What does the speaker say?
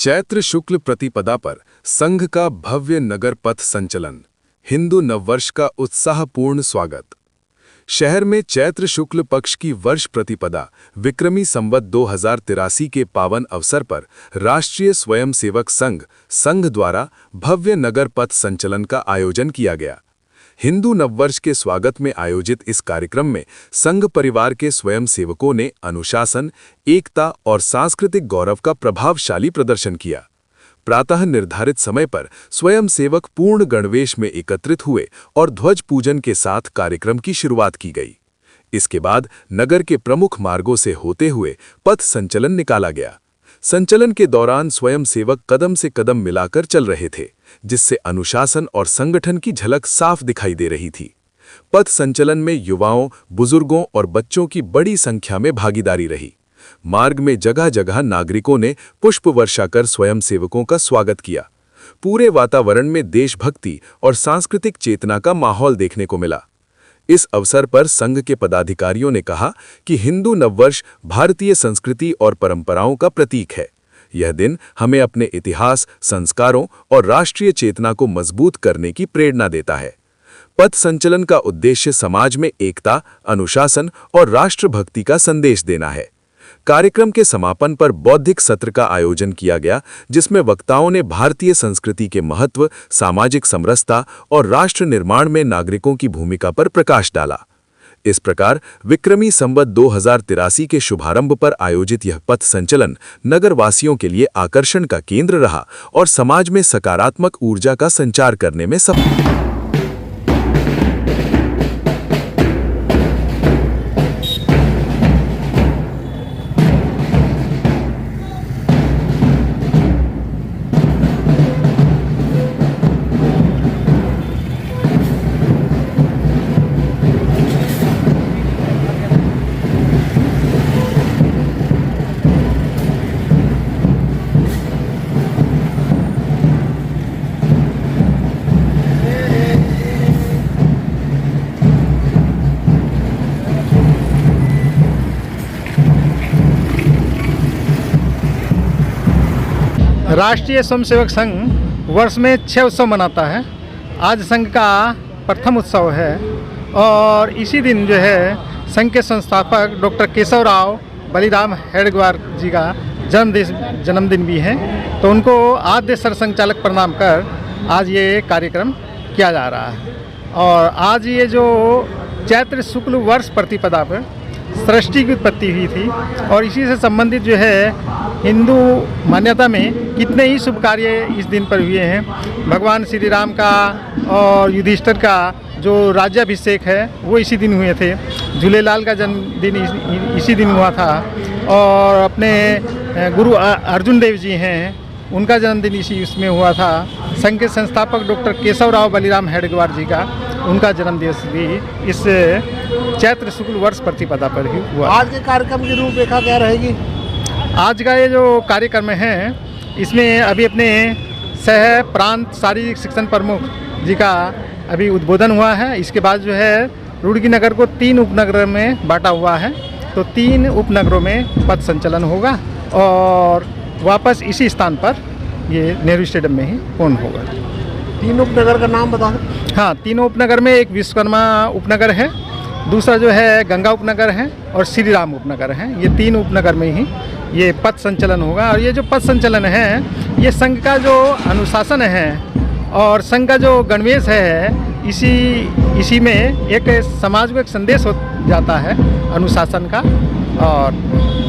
चैत्र शुक्ल प्रतिपदा पर संघ का भव्य नगर पथ संचलन, हिंदू नववर्ष का उत्साहपूर्ण स्वागत। शहर में चैत्र शुक्ल पक्ष की वर्ष प्रतिपदा विक्रमी संवत 2083 के पावन अवसर पर राष्ट्रीय स्वयंसेवक संघ द्वारा भव्य नगर पथ संचलन का आयोजन किया गया। हिंदू नववर्ष के स्वागत में आयोजित इस कार्यक्रम में संघ परिवार के स्वयंसेवकों ने अनुशासन, एकता और सांस्कृतिक गौरव का प्रभावशाली प्रदर्शन किया। प्रातः निर्धारित समय पर स्वयंसेवक पूर्ण गणवेश में एकत्रित हुए और ध्वज पूजन के साथ कार्यक्रम की शुरुआत की गई। इसके बाद नगर के प्रमुख मार्गों से होते हुए पथ संचलन निकाला गया। संचलन के दौरान स्वयंसेवक कदम से कदम मिलाकर चल रहे थे, जिससे अनुशासन और संगठन की झलक साफ दिखाई दे रही थी। पथ संचलन में युवाओं, बुजुर्गों और बच्चों की बड़ी संख्या में भागीदारी रही। मार्ग में जगह जगह नागरिकों ने पुष्प वर्षा कर स्वयंसेवकों का स्वागत किया। पूरे वातावरण में देशभक्ति और सांस्कृतिक चेतना का माहौल देखने को मिला। इस अवसर पर संघ के पदाधिकारियों ने कहा कि हिंदू नववर्ष भारतीय संस्कृति और परंपराओं का प्रतीक है। यह दिन हमें अपने इतिहास, संस्कारों और राष्ट्रीय चेतना को मजबूत करने की प्रेरणा देता है। पथ संचलन का उद्देश्य समाज में एकता, अनुशासन और राष्ट्रभक्ति का संदेश देना है। कार्यक्रम के समापन पर बौद्धिक सत्र का आयोजन किया गया, जिसमें वक्ताओं ने भारतीय संस्कृति के महत्व, सामाजिक समरसता और राष्ट्र निर्माण में नागरिकों की भूमिका पर प्रकाश डाला। इस प्रकार विक्रमी संवत 2083 के शुभारंभ पर आयोजित यह पथ संचलन नगरवासियों के लिए आकर्षण का केंद्र रहा और समाज में सकारात्मक ऊर्जा का संचार करने में सफल। राष्ट्रीय स्वयंसेवक संघ वर्ष में 6 उत्सव मनाता है। आज संघ का प्रथम उत्सव है और इसी दिन जो है संघ के संस्थापक डॉक्टर केशवराव बलिराम हेडगेवार जी का जन्मदिन भी है, तो उनको आद्य सरसंघचालक प्रणाम कर आज ये कार्यक्रम किया जा रहा है। और आज ये जो चैत्र शुक्ल वर्ष प्रतिपदा पर सृष्टि की उत्पत्ति हुई थी और इसी से संबंधित जो है हिंदू मान्यता में कितने ही शुभ कार्य इस दिन पर हुए हैं। भगवान श्री राम का और युधिष्ठिर का जो राज्याभिषेक है वो इसी दिन हुए थे। झूलेलाल का जन्मदिन इसी दिन हुआ था और अपने गुरु अर्जुन देव जी हैं, उनका जन्मदिन इसमें हुआ था। संघ के संस्थापक डॉक्टर केशवराव बलिराम हेडगेवार जी का उनका जन्मदिवस भी इस चैत्र शुक्ल वर्ष प्रतिपदा पर ही हुआ। आज के कार्यक्रम की रूपरेखा क्या रहेगी? आज का ये जो कार्यक्रम है इसमें अभी अपने सह प्रांत शारीरिक शिक्षण प्रमुख जी का अभी उद्बोधन हुआ है। इसके बाद जो है रुड़की नगर को 3 उपनगर में बांटा हुआ है, तो 3 उपनगरों में पथ संचलन होगा और वापस इसी स्थान पर ये नेहरू स्टेडियम में ही पूर्ण होगा। 3 उपनगर का नाम बता दें। हाँ, तीनों उपनगर में एक विश्वकर्मा उपनगर है, दूसरा जो है गंगा उपनगर है और श्री राम उपनगर है। ये 3 उपनगर में ही ये पथ संचलन होगा। और ये जो पथ संचलन है ये संघ का जो अनुशासन है और संघ का जो गणवेश है इसी में एक समाज को एक संदेश हो जाता है अनुशासन का। और